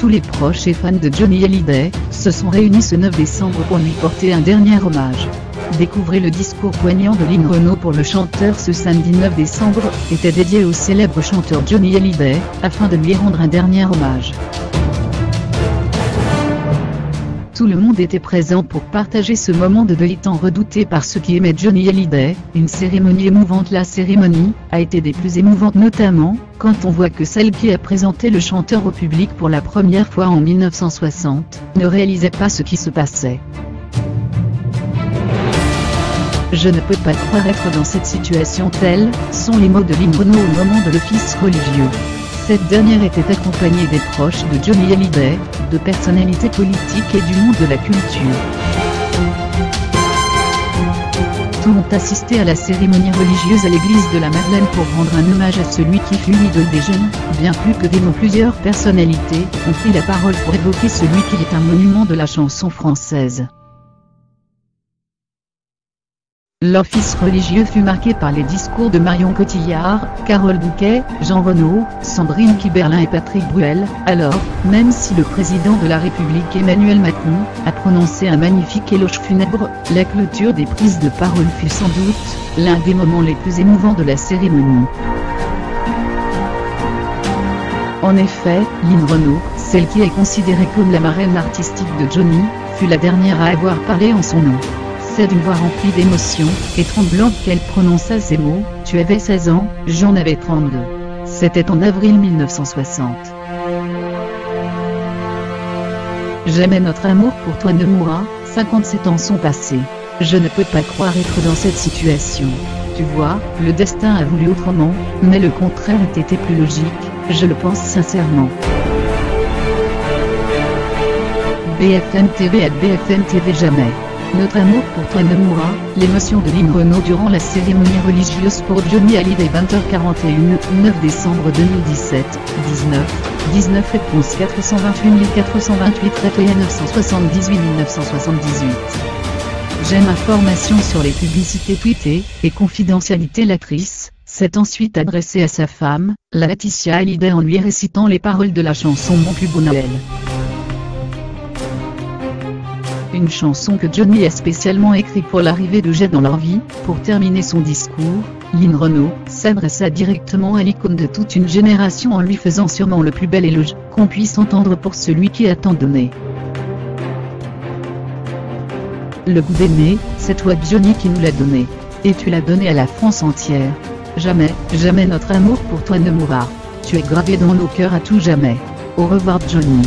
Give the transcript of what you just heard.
Tous les proches et fans de Johnny Hallyday se sont réunis ce 9 décembre pour lui porter un dernier hommage. Découvrez le discours poignant de Lynn Renaud pour le chanteur ce samedi 9 décembre, était dédié au célèbre chanteur Johnny Hallyday, afin de lui rendre un dernier hommage. Tout le monde était présent pour partager ce moment de deuil tant redouté par ceux qui aimaient Johnny Hallyday. Une cérémonie émouvante. La cérémonie a été des plus émouvantes, notamment quand on voit que celle qui a présenté le chanteur au public pour la première fois en 1960 ne réalisait pas ce qui se passait. Je ne peux pas croire être dans cette situation, tels sont les mots de Lynn Renaud au moment de l'office religieux. Cette dernière était accompagnée des proches de Johnny Hallyday, de personnalités politiques et du monde de la culture. Tous ont assisté à la cérémonie religieuse à l'église de la Madeleine pour rendre un hommage à celui qui fut l'idole des jeunes. Bien plus que des mots, plusieurs personnalités ont pris la parole pour évoquer celui qui est un monument de la chanson française. L'office religieux fut marqué par les discours de Marion Cotillard, Carole Bouquet, Jean Renaud, Sandrine Kiberlin et Patrick Bruel. Alors, même si le président de la République Emmanuel Macron a prononcé un magnifique éloge funèbre, la clôture des prises de parole fut sans doute l'un des moments les plus émouvants de la cérémonie. En effet, Lynn Renaud, celle qui est considérée comme la marraine artistique de Johnny, fut la dernière à avoir parlé en son nom. C'est d'une voix remplie d'émotion et tremblante qu'elle prononça ces mots. « Tu avais 16 ans, j'en avais 32. » C'était en avril 1960. Jamais notre amour pour toi ne mourra, 57 ans sont passés. Je ne peux pas croire être dans cette situation. Tu vois, le destin a voulu autrement, mais le contraire eût été plus logique, je le pense sincèrement. BFM TV @BFM TV. Jamais notre amour pour toi ne mourra. L'émotion de Lynn Renaud durant la cérémonie religieuse pour Johnny Hallyday. 20h41, 9 décembre 2017, 19 réponse 428 428 réveil 978 1978. J'aime information sur les publicités tweetées et confidentialité. L'actrice s'est ensuite adressée à sa femme, la Laetitia Hallyday, en lui récitant les paroles de la chanson Mon plus beau Noël. Une chanson que Johnny a spécialement écrite pour l'arrivée de Jay dans leur vie. Pour terminer son discours, Lynn Renaud s'adressa directement à l'icône de toute une génération en lui faisant sûrement le plus bel éloge qu'on puisse entendre pour celui qui a tant donné. Le goût d'aimer, c'est toi Johnny qui nous l'a donné. Et tu l'as donné à la France entière. Jamais, jamais notre amour pour toi ne mourra. Tu es gravé dans nos cœurs à tout jamais. Au revoir Johnny.